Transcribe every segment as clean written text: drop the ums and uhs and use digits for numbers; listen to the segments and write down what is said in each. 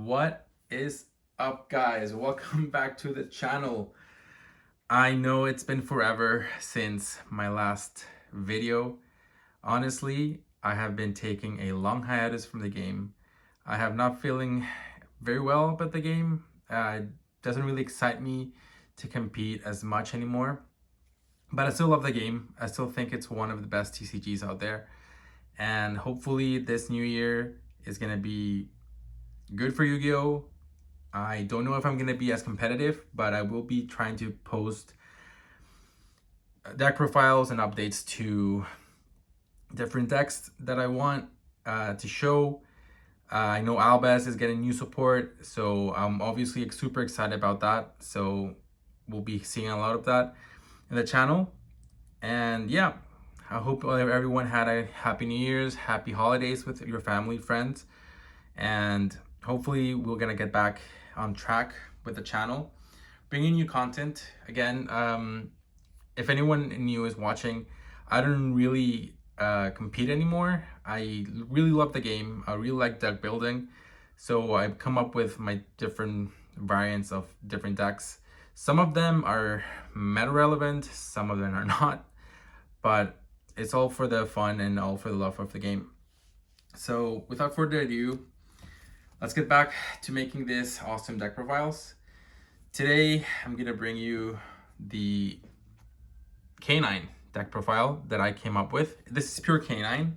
What is up, guys? Welcome back to the channel. I know it's been forever since my last video. Honestly, I have been taking a long hiatus from the game. I have not feeling very well about the game. It doesn't really excite me to compete as much anymore. But I still love the game. I still think it's one of the best TCGs out there. And hopefully this new year is going to be good for Yu-Gi-Oh! I don't know if I'm going to be as competitive, but I will be trying to post deck profiles and updates to different decks that I want to show. I know Albaz is getting new support, so I'm obviously super excited about that. So we'll be seeing a lot of that in the channel. And yeah, I hope everyone had a happy New Year's, happy holidays with your family, friends, and hopefully we're gonna get back on track with the channel, bringing you content again. If anyone new is watching, I don't really compete anymore. I really love the game. I really like deck building, so I've come up with my different variants of different decks. Some of them are meta relevant, some of them are not, but it's all for the fun and all for the love of the game. So without further ado, let's get back to making this awesome deck profiles. Today, I'm gonna bring you the K9 deck profile that I came up with. This is pure K9.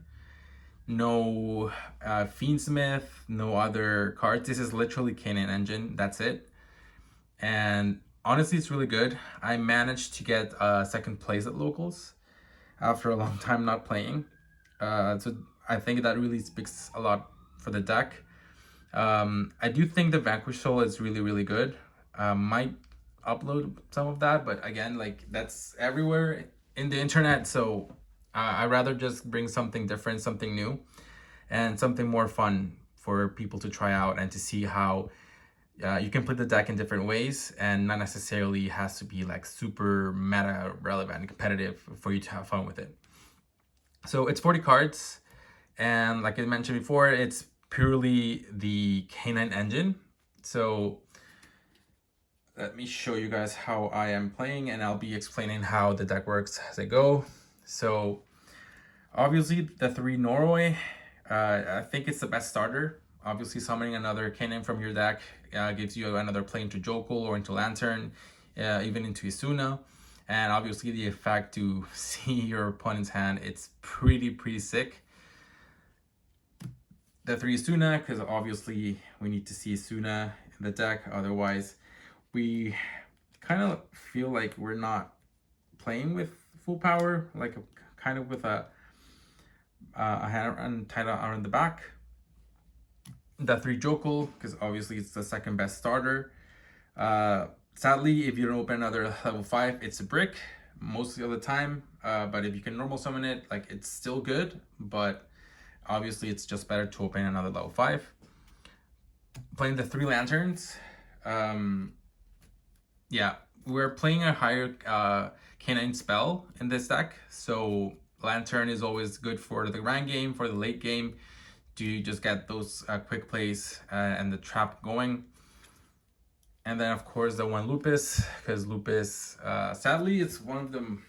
No Fiendsmith, no other cards. This is literally K9 Engine, that's it. And honestly, it's really good. I managed to get second place at locals after a long time not playing. So I think that really speaks a lot for the deck. I do think the Vanquish Soul is really good. Might upload some of that, but again, like, that's everywhere in the internet, so I'd rather just bring something different, something new, and something more fun for people to try out and to see how you can play the deck in different ways, and not necessarily has to be like super meta relevant and competitive for you to have fun with it. So it's 40 cards, and like I mentioned before, it's purely the K9 engine. So let me show you guys how I am playing, and I'll be explaining how the deck works as I go. So obviously the 3 Norway, I think it's the best starter. Obviously summoning another K9 from your deck gives you another play into Jokel or into Lantern, even into Isuna. And obviously the effect to see your opponent's hand, it's pretty sick. The 3 Isuna, because obviously we need to see Isuna in the deck, otherwise we kind of feel like we're not playing with full power, like kind of with a hand tied around the back. The 3 Jokel, because obviously it's the second best starter. Sadly, if you don't open another level 5, it's a brick mostly of the time. But if you can normal summon it, like, it's still good, but obviously it's just better to open another level 5. Playing the 3 Lanterns. Yeah, we're playing a higher K9 spell in this deck, so Lantern is always good for the grand game, for the late game, to just get those quick plays and the trap going. And then of course the 1 Lupus, because Lupus, sadly, it's one of them.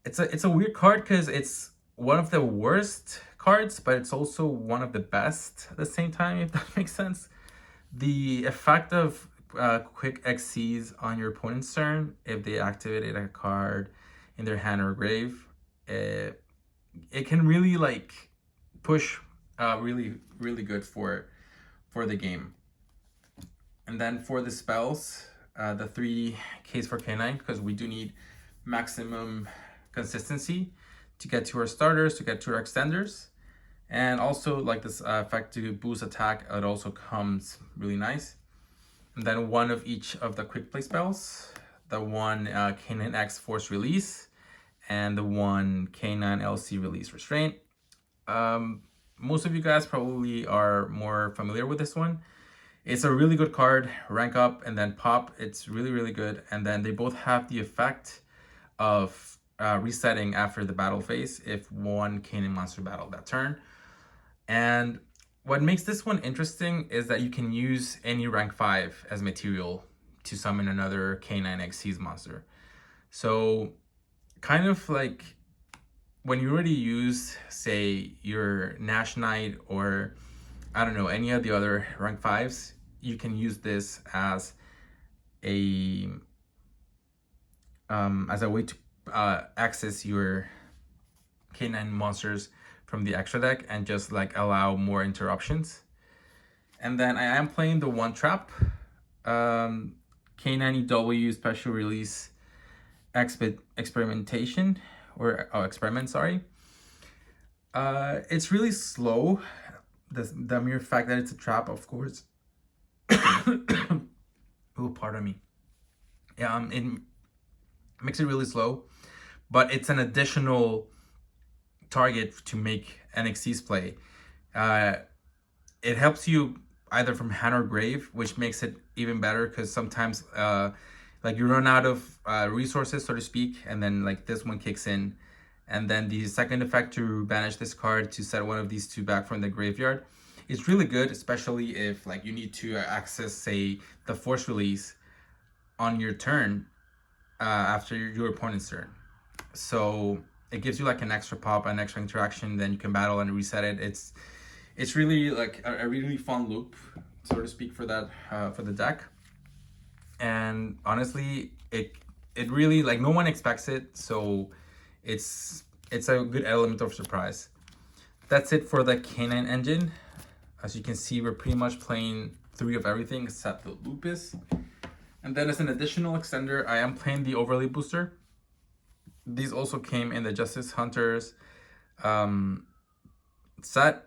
It's a weird card because it's one of the worst cards, but it's also one of the best at the same time, if that makes sense. The effect of quick XCs on your opponent's turn, if they activated a card in their hand or grave, it can really like push really good for the game. And then for the spells, the 3 Ks for K9, because we do need maximum consistency to get to our starters, to get to our extenders. And also, like, this effect to boost attack, it also comes really nice. And then 1 of each of the quick play spells. The 1 K9 X Force Release, and the 1 K9 LC Release Restraint. Most of you guys probably are more familiar with this one. It's a really good card. Rank up and then pop. It's really good. And then they both have the effect of resetting after the battle phase if 1 K9 monster battled that turn. And what makes this one interesting is that you can use any rank 5 as material to summon another K9 Xyz monster. So kind of like when you already use, say, your Nash Knight or I don't know, any of the other rank 5s, you can use this as a way to access your K9 monsters from the extra deck and just like allow more interruptions. And then I am playing the one trap, K9EW special release experimentation or experiment, sorry. It's really slow. The mere fact that it's a trap, of course. Oh, pardon me. It makes it really slow, but it's an additional target to make NXT's play. It helps you either from hand or grave, which makes it even better because sometimes like you run out of resources, so to speak, and then like this one kicks in, and then the second effect to banish this card to set one of these two back from the graveyard. It's really good, especially if like you need to access, say, the force release on your turn after your opponent's turn. So it gives you like an extra pop, an extra interaction, then you can battle and reset it. It's really like a really fun loop, so to speak, for that for the deck. And honestly, it really, like, no one expects it, so it's a good element of surprise. That's it for the K9 engine. As you can see, we're pretty much playing 3 of everything except the Lupus. And then as an additional extender, I am playing the Overlay Booster. These also came in the Justice Hunters set.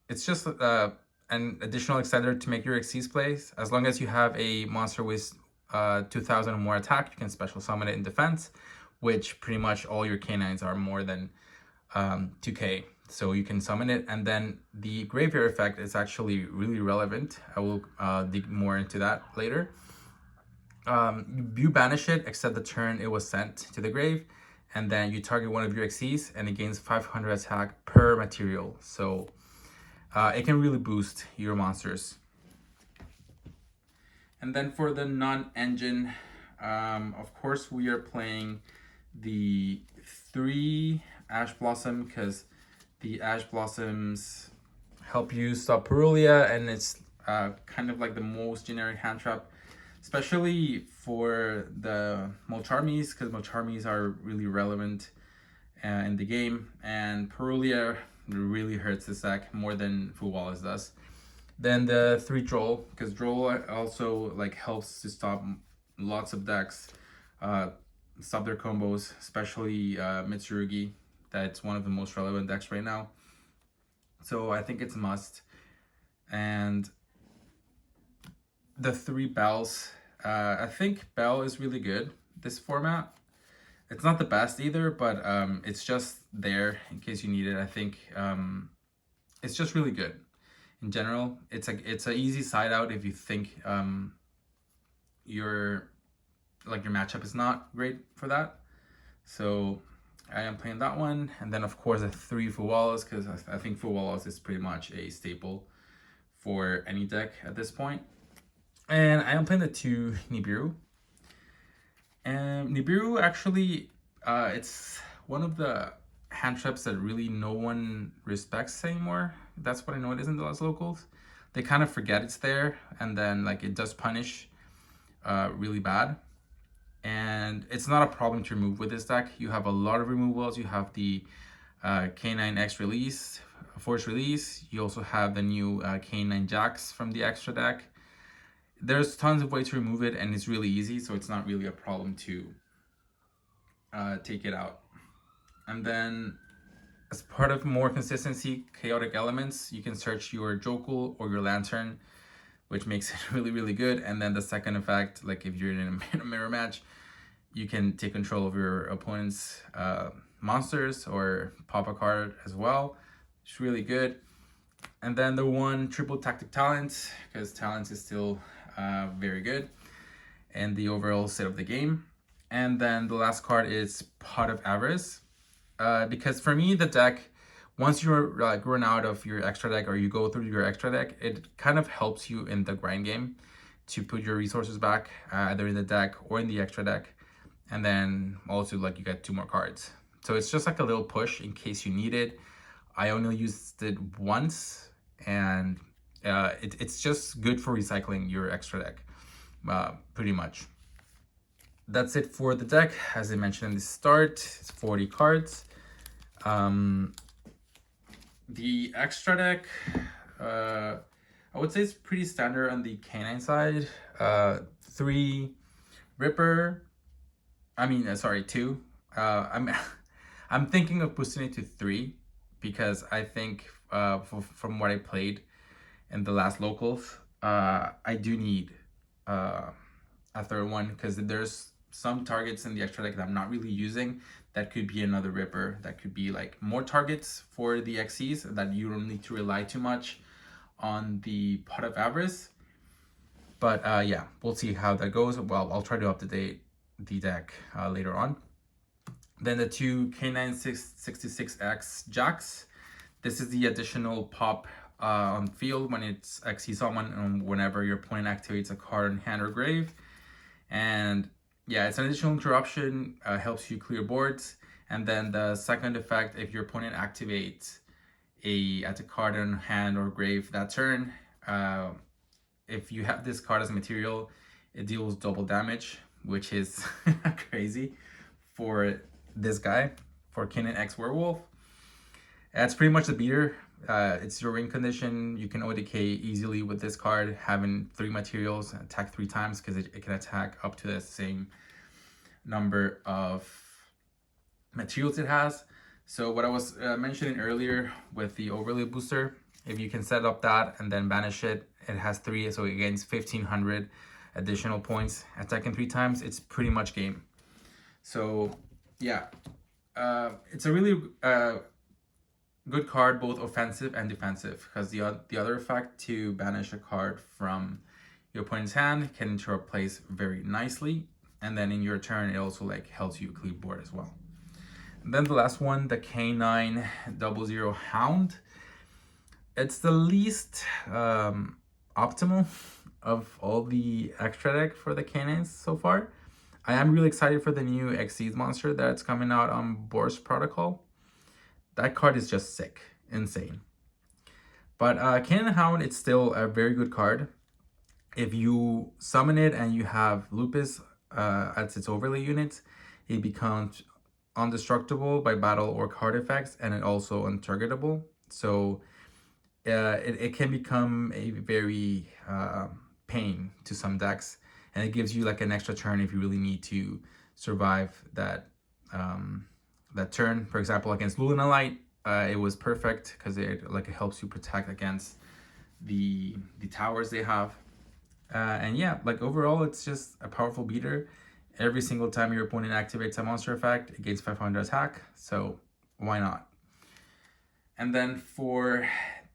It's just an additional extender to make your Xyz plays. As long as you have a monster with 2,000 or more attack, you can special summon it in defense, which pretty much all your K9s are more than 2k. So you can summon it, and then the graveyard effect is actually really relevant. I will dig more into that later. You banish it except the turn it was sent to the grave, and then you target one of your Xyz and it gains 500 attack per material. So it can really boost your monsters. And then for the non-engine, of course we are playing the 3 Ash Blossom because the Ash Blossoms help you stop Purulia, and it's kind of like the most generic hand trap, especially for the Molcharmies, because Molcharmies are really relevant in the game, and Purulia really hurts this deck more than Fuwalla's does. Then the 3 Droll, because Droll also like helps to stop lots of decks, stop their combos, especially Mitsurugi. That's one of the most relevant decks right now. So I think it's a must. And the 3 Bells, I think Bell is really good this format. It's not the best either, but it's just there in case you need it. I think it's just really good. In general, it's an easy side out if you think your matchup is not great for that. So I am playing that one, and then of course the 3 Fuwallas, because I think Fuwallas is pretty much a staple for any deck at this point. And I am playing the 2 Nibiru. And Nibiru actually, it's one of the hand traps that really no one respects anymore. That's what I know it is in the Las Locals. They kind of forget it's there, and then like it does punish really bad. And it's not a problem to remove with this deck. You have a lot of removals. You have the K9X release, Force release. You also have the new K9 Jax from the extra deck. There's tons of ways to remove it, and it's really easy, so it's not really a problem to take it out. And then as part of more consistency, chaotic elements, you can search your Jokul or your Lantern, which makes it really, really good. And then the second effect, like if you're in a mirror match, you can take control of your opponent's monsters or pop a card as well. It's really good. And then the 1 triple tactic talent, because talent is still very good and the overall set of the game. And then the last card is Pot of Avarice, because for me the deck once you're like run out of your extra deck or you go through your extra deck, it kind of helps you in the grind game to put your resources back either in the deck or in the extra deck. And then also like you get 2 more cards. So it's just like a little push in case you need it. I only used it once, and it's just good for recycling your extra deck, pretty much. That's it for the deck. As I mentioned in the start, it's 40 cards. The extra deck, I would say it's pretty standard on the canine side. 3 Ripper. Sorry, 2. I'm thinking of boosting it to 3 because I think from what I played in the last locals, I do need a 3rd one because there's some targets in the extra deck that I'm not really using. That could be another Ripper. That could be like more targets for the XCs that you don't need to rely too much on the Pot of Avarice. But yeah, we'll see how that goes. Well, I'll try to update the deck later on. Then the 2 K966X Jacks. This is the additional pop on field when it's XC someone and whenever your opponent activates a card in hand or grave. And yeah, it's an additional interruption, helps you clear boards. And then the second effect, if your opponent activates a card in hand or grave that turn, if you have this card as a material, it deals double damage, which is crazy for this guy, for Canine X Werewolf. That's pretty much the beater. It's your win condition. You can OTK easily with this card, having 3 materials, attack 3 times because it can attack up to the same number of materials it has. So what I was mentioning earlier with the overlay booster, if you can set up that and then banish it, it has 3, so it gains 1500 additional points, attacking 3 times. It's pretty much game. So yeah, it's a really good card, both offensive and defensive, because the other effect to banish a card from your opponent's hand can interrupt plays very nicely, and then in your turn it also like helps you clear board as well. And then the last one, the K900 Hound. It's the least optimal of all the extra deck for the canines so far. I am really excited for the new Xyz monster that's coming out on Boros Protocol. That card is just sick, insane. But Canine Hound, it's still a very good card. If you summon it and you have Lupus as its overlay unit, it becomes undestructible by battle or card effects, and it also untargetable. So it can become a very pain to some decks, and it gives you like an extra turn if you really need to survive that that turn. For example, against Luna Light, it was perfect because it helps you protect against the towers they have. And yeah, like overall, it's just a powerful beater. Every single time your opponent activates a monster effect, it gains 500 attack. So why not? And then for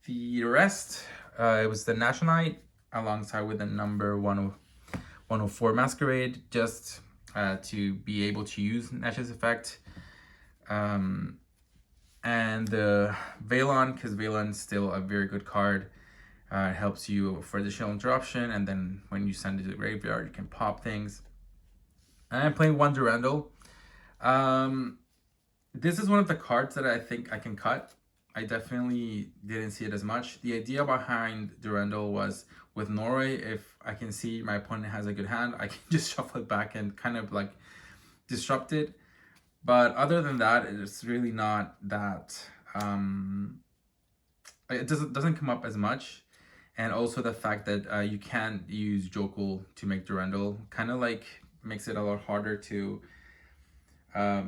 the rest, it was the Nashonite alongside with the number 104 Masquerade, just to be able to use Nash's effect. And the Velon, because Velon's still a very good card. It helps you for additional interruption, and then when you send it to the graveyard, you can pop things. And I'm playing 1 Durandal. This is one of the cards that I think I can cut. I definitely didn't see it as much. The idea behind Durandal was with Norway, if I can see my opponent has a good hand, I can just shuffle it back and kind of like disrupt it. But other than that, it's really not that, it doesn't come up as much. And also the fact that you can't use Jokul to make Durandal kind of like makes it a lot harder to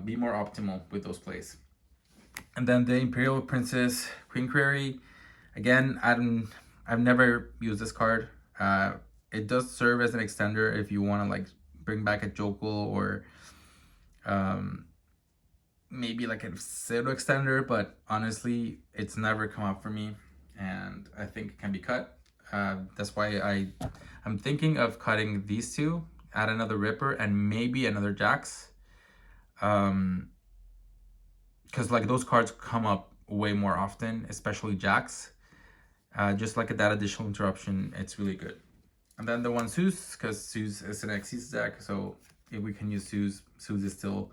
be more optimal with those plays. And then the Imperial Princess Queen Query. Again, I've never used this card. It does serve as an extender if you want to like bring back a Jokul or maybe like a pseudo extender, but honestly, it's never come up for me, and I think it can be cut. That's why I'm thinking of cutting these 2, add another Ripper and maybe another Jax. Because like those cards come up way more often, especially Jax. Just like that additional interruption, it's really good. And then the one Zeus, because Zeus is an Xyz deck, so if we can use Zeus, Zeus is still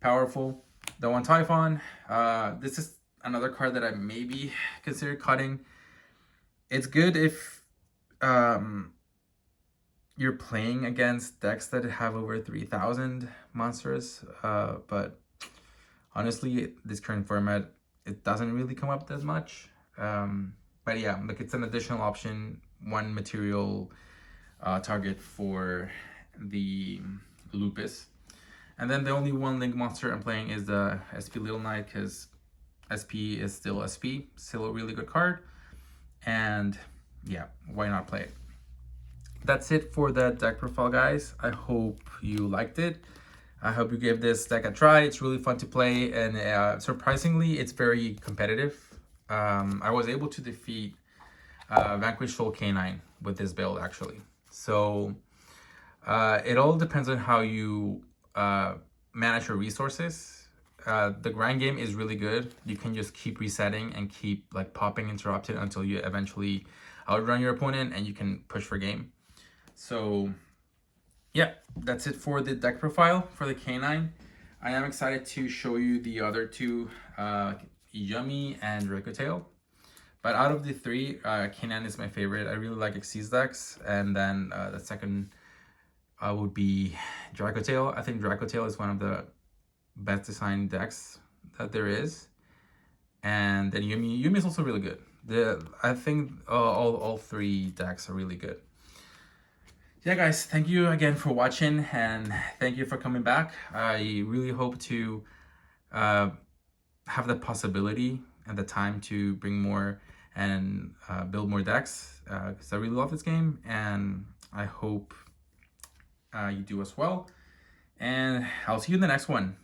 powerful. The one Typhon, this is another card that I maybe consider cutting. It's good if you're playing against decks that have over 3,000 monsters, but honestly, this current format, it doesn't really come up that much. But yeah, like it's an additional option, one material target for the Lupus. And then the only one link monster I'm playing is the SP Little Knight, because SP is still SP, still a really good card. And yeah, why not play it? That's it for the deck profile, guys. I hope you liked it. I hope you give this deck a try. It's really fun to play, and surprisingly, it's very competitive. I was able to defeat Vanquish Soul K9 with this build, actually. So it all depends on how you manage your resources. The grind game is really good. You can just keep resetting and keep like popping interrupted until you eventually outrun your opponent and you can push for game. So yeah, that's it for the deck profile for the K9. I am excited to show you the other two, Yummy and Dracotail. But out of the three, K9 is my favorite. I really like Xyz decks. And then the second would be Dracotail. I think Dracotail is one of the best designed decks that there is. And then Yumi is also really good. I think all three decks are really good. Yeah, guys, thank you again for watching, and thank you for coming back. I really hope to have the possibility and the time to bring more and build more decks, because I really love this game, and I hope you do as well. And I'll see you in the next one.